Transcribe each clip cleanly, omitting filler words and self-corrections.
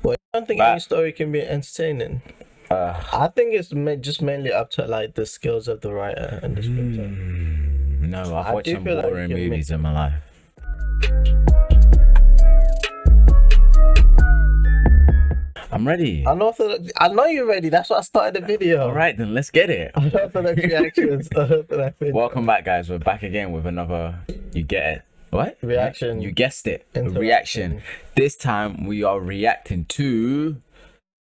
Well, I don't think any story can be entertaining. I think it's just mainly up to like the skills of the writer and the scripter. No, I've watched some boring movies in my life. I'm ready. Unorthodox. I know you're ready. That's why I started the video. All right, then let's get it. Unorthodox reactions. Welcome back, guys. We're back again with another. You get it? What? Reaction. You guessed it. Reaction. This time we are reacting to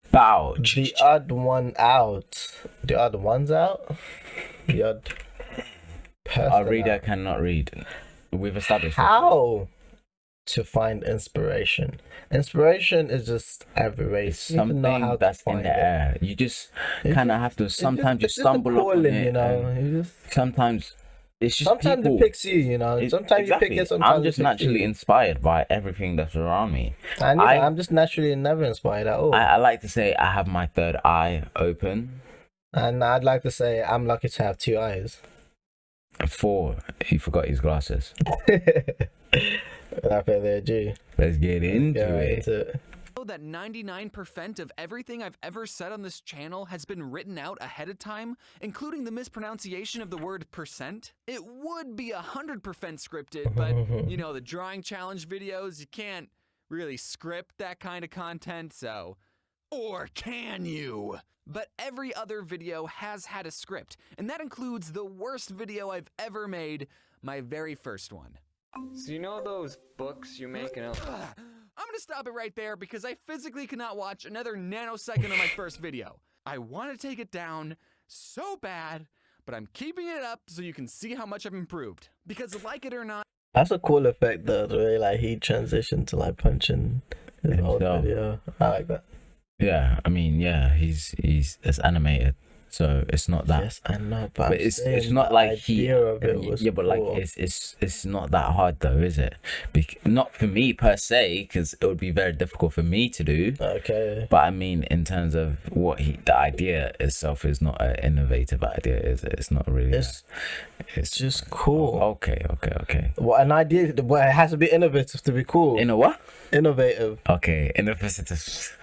Bouch. The odd one out. The odd one's out. The odd person. Our reader cannot read. We've established how to find inspiration. Inspiration is just everywhere. Something that's in the air. You just kind of have to. Sometimes you stumble upon it. You know. Sometimes it's just sometimes people. It picks you. You know. Sometimes you pick it. Sometimes I'm just naturally inspired by everything that's around me. And I'm just naturally never inspired at all. I like to say I have my third eye open. And I'd like to say I'm lucky to have two eyes. And 4, he forgot his glasses. Without further ado, let's get into it. Know that 99% of everything I've ever said on this channel has been written out ahead of time, including the mispronunciation of the word percent. It would be 100% scripted, but you know, the drawing challenge videos, you can't really script that kind of content, so... Or can you? But every other video has had a script, and that includes the worst video I've ever made, my very first one. So you know those books you make and I'm gonna stop it right there because I physically cannot watch another nanosecond of my first video. I want to take it down so bad, but I'm keeping it up so you can see how much I've improved. Because like it or not... That's a cool effect though, the way like he transitioned to like punching his old video. I like that. Yeah, I mean, yeah, he's it's animated, so it's not that. Yes, I know, but it's not like he. Yeah, but like it's not that hard though, is it? Not for me per se, because it would be very difficult for me to do. Okay. But I mean, in terms of what the idea itself is not an innovative idea, is it? It's not really. It's just cool. Okay. Well, an idea, but it has to be innovative to be cool. In a what? Innovative. Okay, innovative.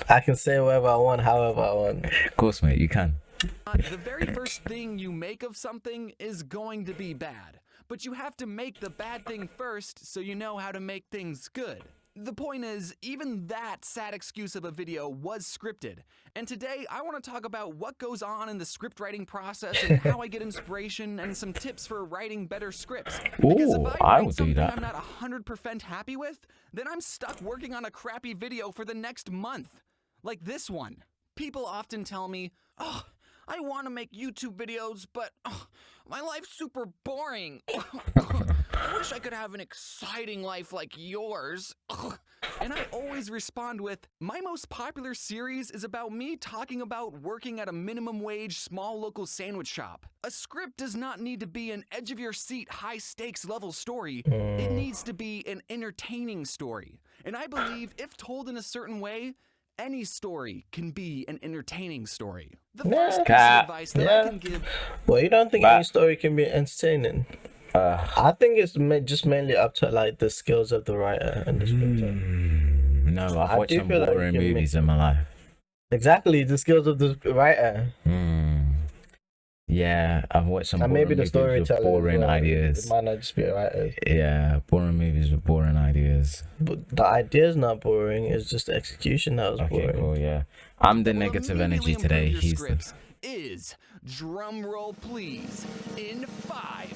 I can say whatever I want, however I want. Of course, mate, you can. The very first thing you make of something is going to be bad, but you have to make the bad thing first so you know how to make things good. The point is, even that sad excuse of a video was scripted, and today I want to talk about what goes on in the script writing process and how I get inspiration and some tips for writing better scripts. Because if I write something I'm not 100% happy with, then I'm stuck working on a crappy video for the next month. Like this one. People often tell me, "Oh, I want to make YouTube videos, but my life's super boring. I wish I could have an exciting life like yours." And I always respond with, my most popular series is about me talking about working at a minimum wage small local sandwich shop. A script does not need to be an edge of your seat, high stakes level story. It needs to be an entertaining story. And I believe if told in a certain way, any story can be an entertaining story. The first piece of advice that I can give... Well, you don't think any story can be entertaining? I think it's just mainly up to like the skills of the writer and the scripter. No, I've watched some boring movies in my life. Exactly, the skills of the writer. Yeah, I've watched some and boring maybe the movies with boring ideas. It might not just be writers. Yeah, boring movies with boring ideas. But the idea's not boring, it's just the execution that was boring. Cool, yeah. I'm the negative energy today. He's the... Is, drum roll please, in 5,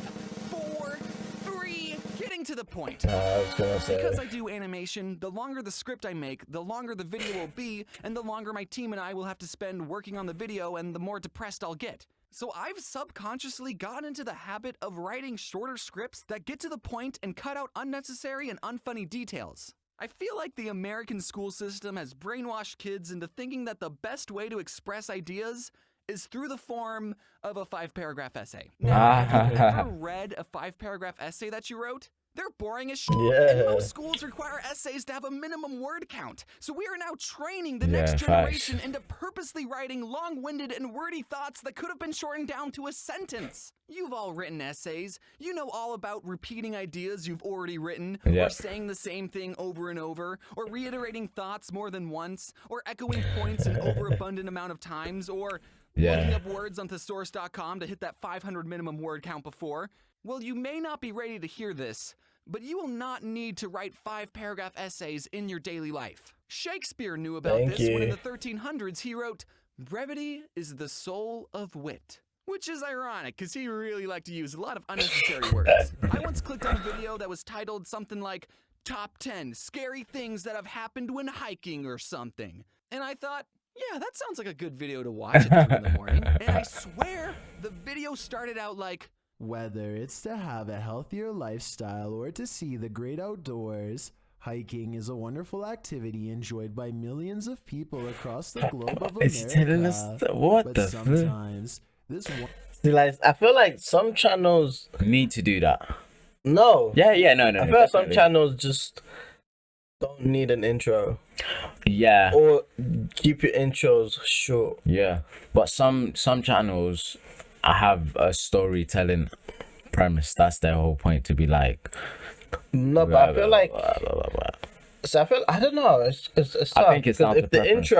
4, 3, getting to the point. I was gonna say. Because I do animation, the longer the script I make, the longer the video will be, and the longer my team and I will have to spend working on the video, and the more depressed I'll get. So I've subconsciously gotten into the habit of writing shorter scripts that get to the point and cut out unnecessary and unfunny details. I feel like the American school system has brainwashed kids into thinking that the best way to express ideas is through the form of a 5-paragraph essay. Now, have you ever read a 5-paragraph essay that you wrote? They're boring as shit. Yeah. And most schools require essays to have a minimum word count. So we are now training the next facts. generation into purposely writing long-winded and wordy thoughts that could have been shortened down to a sentence. You've all written essays. You know all about repeating ideas you've already written, Yeah. or saying the same thing over and over, or reiterating thoughts more than once, or echoing points an overabundant amount of times, or looking up words on thesaurus.com to hit that 500 minimum word count before. Well, you may not be ready to hear this, but you will not need to write 5-paragraph essays in your daily life. Shakespeare knew about Thank this when in you. the 1300s he wrote, "Brevity is the soul of wit." Which is ironic, because he really liked to use a lot of unnecessary words. I once clicked on a video that was titled something like, "Top 10 Scary Things That Have Happened When Hiking" or something. And I thought, yeah, that sounds like a good video to watch at 3 in the morning. And I swear, the video started out like, Whether it's to have a healthier lifestyle or to see the great outdoors, hiking is a wonderful activity enjoyed by millions of people across the globe of It's telling us America. what But the fuck? sometimes this one See, like, I feel like some channels, Need to do that. no. No. I feel like some definitely. channels just don't need an intro, Yeah. or keep your intros short. Yeah, but some channels have a storytelling premise. That's their whole point, to be like. No, but I feel like, blah, blah, blah, blah. so I don't know. It's I tough, think it's 'cause down to if the preference.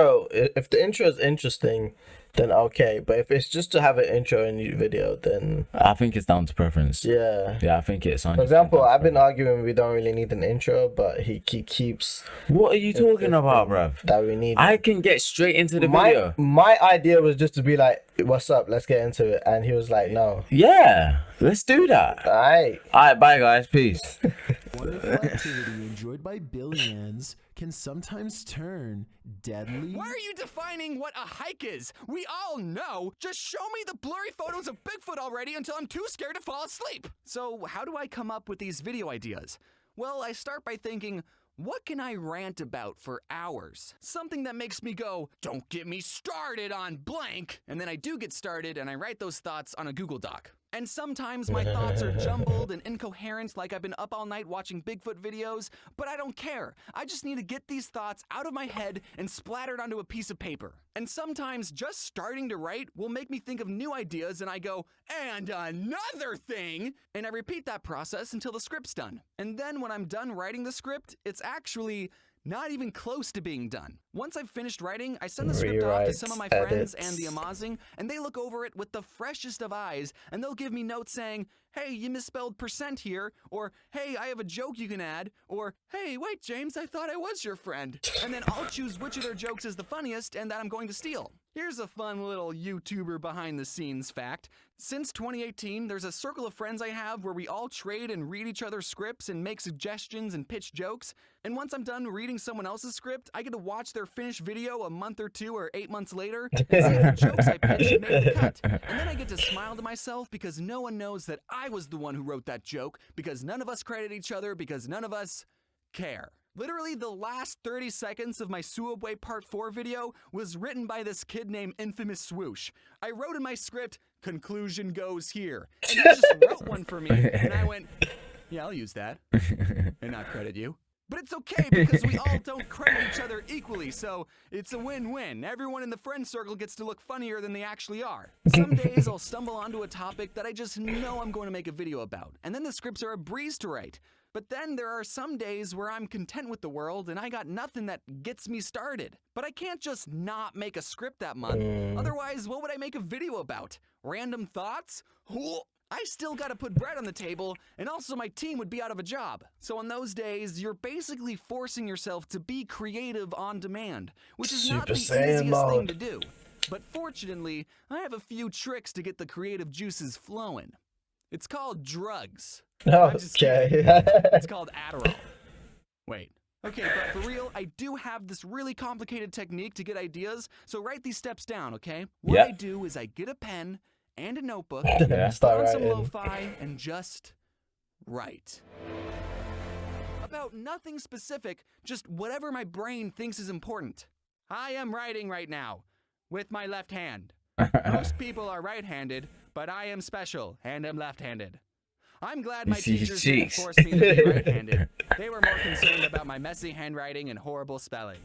if the intro is interesting, then okay. But if it's just to have an intro in your video, then I think it's down to preference. yeah. Yeah, I think it's. For example, I've been arguing we don't really need an intro, but he keeps What are you talking about, bruv? that we need. I can get straight into the video. My idea was just to be like, "What's up? Let's get into it," and he was like, "No." Yeah, let's do that. All right. All right, bye guys, peace. wonderful activity enjoyed by billions can sometimes turn deadly. why are you defining what a hike is? We all know. Just show me the blurry photos of Bigfoot already until I'm too scared to fall asleep. So how do I come up with these video ideas? Well, I start by thinking, what can I rant about for hours? Something that makes me go, don't get me started on blank. And then I do get started and I write those thoughts on a Google Doc. And sometimes my thoughts are jumbled and incoherent, like I've been up all night watching Bigfoot videos, but I don't care. I just need to get these thoughts out of my head and splattered onto a piece of paper. And sometimes just starting to write will make me think of new ideas and I go, and another thing! And I repeat that process until the script's done. And then when I'm done writing the script, it's actually not even close to being done. Once I've finished writing, I send the script off to some of my Rewrites, friends and the edits. Amazing, and they look over it with the freshest of eyes, and they'll give me notes saying, hey, you misspelled percent here, or hey, I have a joke you can add, or hey, wait, James, I thought I was your friend. And then I'll choose which of their jokes is the funniest and that I'm going to steal. Here's a fun little YouTuber behind the scenes fact. Since 2018, there's a circle of friends I have where we all trade and read each other's scripts and make suggestions and pitch jokes. And once I'm done reading someone else's script, I get to watch their finished video a month or 2 or 8 months later and see if the jokes I pitched made the cut. And then I get to smile to myself because no one knows that I was the one who wrote that joke, because none of us credit each other, because none of us care. Literally, the last 30 seconds of my Suabway Part 4 video was written by this kid named Infamous Swoosh. I wrote in my script, conclusion goes here. And he just wrote one for me. And I went, yeah, I'll use that. And not credit you. But it's okay because we all don't credit each other equally, so it's a win-win. Everyone in the friend circle gets to look funnier than they actually are. Some days I'll stumble onto a topic that I just know I'm going to make a video about, and then the scripts are a breeze to write. But then there are some days where I'm content with the world and I got nothing that gets me started. But I can't just not make a script that month. Otherwise, what would I make a video about? Random thoughts? I still gotta put bread on the table, and also my team would be out of a job. So on those days, you're basically forcing yourself to be creative on demand, which is not the Super Saiyan easiest thing mode. to do. But fortunately, I have a few tricks to get the creative juices flowing. It's called drugs. I'm just kidding. Okay. It's called Adderall. Wait. Okay, but for real, I do have this really complicated technique to get ideas, so write these steps down, okay? What Yep. I do is I get a pen and a notebook, Yeah. put Start on some writing. lo-fi, and just write. About nothing specific, just whatever my brain thinks is important. I am writing right now, with my left hand. Most people are right-handed, but I am special and am left-handed. I'm glad You my see his teachers didn't cheeks. force me to be right-handed. They were more concerned about my messy handwriting and horrible spelling.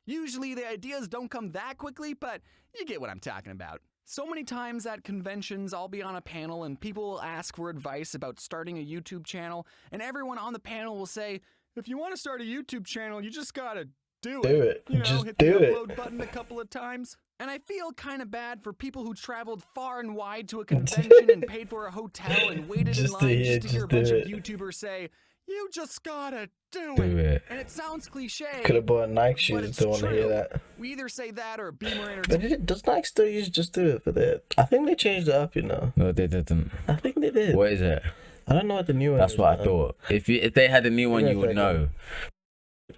Usually the ideas don't come that quickly, but you get what I'm talking about. So many times at conventions, I'll be on a panel and people will ask for advice about starting a YouTube channel, and everyone on the panel will say, if you want to start a YouTube channel, you just gotta do it. You know, Just hit the do it. upload button a couple of times. And I feel kind of bad for people who traveled far and wide to a convention and paid for a hotel and waited in Just to line hear- just to hear a just bunch do of it. YouTubers say, you just gotta do Do it. it. And it sounds cliche. Could have bought Nike but shoes. it's Don't want to hear true. that. We either say that or Beamer But Entertainment. does Nike still use just do it for that? I think they changed it up. No, they didn't. I think they did. What is it? I don't know what the new one That's is. what I man. thought. If they had a new one, Give me you a would second. know.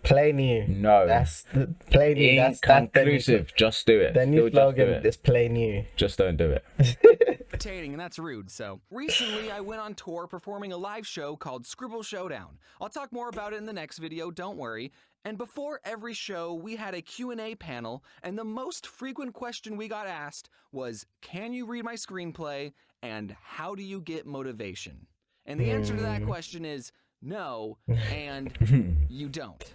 Play new. No. That's the play new. That's the new- Inconclusive. Just do it. The new Still just do slogan it. is play new. Just don't do it. And that's rude. So recently I went on tour performing a live show called Scribble Showdown. I'll talk more about it in the next video, don't worry. And before every show, we had a Q&A panel, and the most frequent question we got asked was, can you read my screenplay, and how do you get motivation? And the answer to that question is no, and you don't.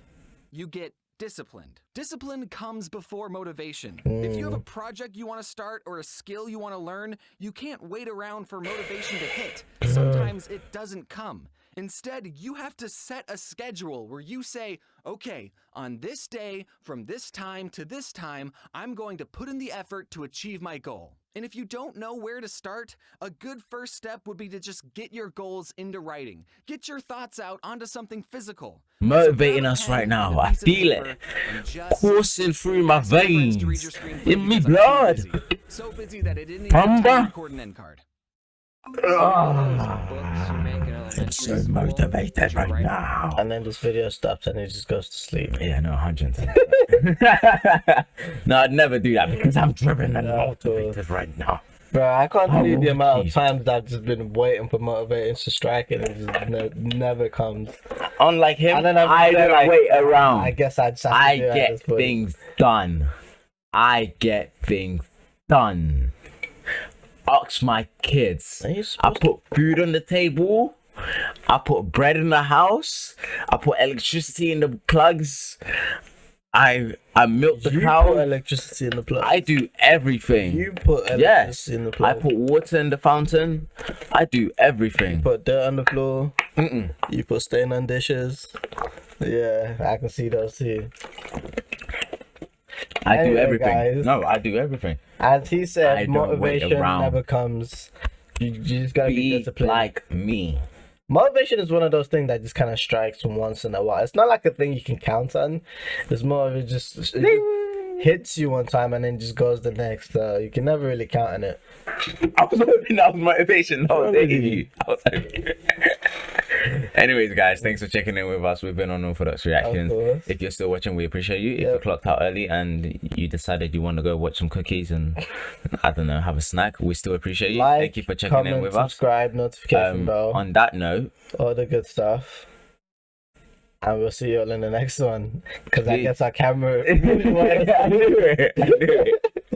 You get disciplined. Discipline comes before motivation. If you have a project you want to start or a skill you want to learn, you can't wait around for motivation to hit. Sometimes it doesn't come. Instead, you have to set a schedule where you say, okay, on this day, from this time to this time, I'm going to put in the effort to achieve my goal. And if you don't know where to start, a good first step would be to just get your goals into writing. Get your thoughts out onto something physical. Motivating Grab a us pen right now. and a I piece of feel paper it. and just Coursing through my ask your friends to read veins. your screenplay In me because I'm too blood. busy. So busy that I didn't even have time to Pamba. record an end card. Books you make in elementary I'm so school motivated that you right write. now. And then this video stops and he just goes to sleep. Yeah, no, 100. No, I'd never do that because I'm driven and motivated right now. Bro, I can't Oh, believe the amount of geez. times that I've just been waiting for motivators to strike and it just never comes. Unlike him, And then I'm I there don't like, wait around. I guess I just have to I do it at get this point. things done. I get things done. Ask my kids. Are you I supposed put food on the table. I put bread in the house. I put electricity in the plugs. I milk the You cow. put electricity in the plug. I do everything. You put electricity Yes. in the I plug. put water in the fountain. I do everything. Put dirt on the floor. Mm-mm. You put stain on dishes. Yeah, I can see those too. I do Anyway, everything. guys. No, I do everything. As he I said, don't wait motivation around. never comes. You just gotta be Be disciplined. like me. Motivation is one of those things that just kind of strikes once in a while. It's not like a thing you can count on. It's more of it just hits you one time and then just goes the next. You can never really count on it. I was hoping that was motivation. No, Really? thank you. I was hoping. Anyways, guys, thanks for checking in with us. We've been on Unorthodox Reactions. Of course. If you're still watching, we appreciate you. If you Yep. clocked out early and you decided you want to go watch some cookies and, I don't know, have a snack, we still appreciate you. Like, Thank you for checking comment, in with us. subscribe, notification bell, On that note, all the good stuff. And we'll see you all in the next one. Because I Peace. guess our camera. I knew it.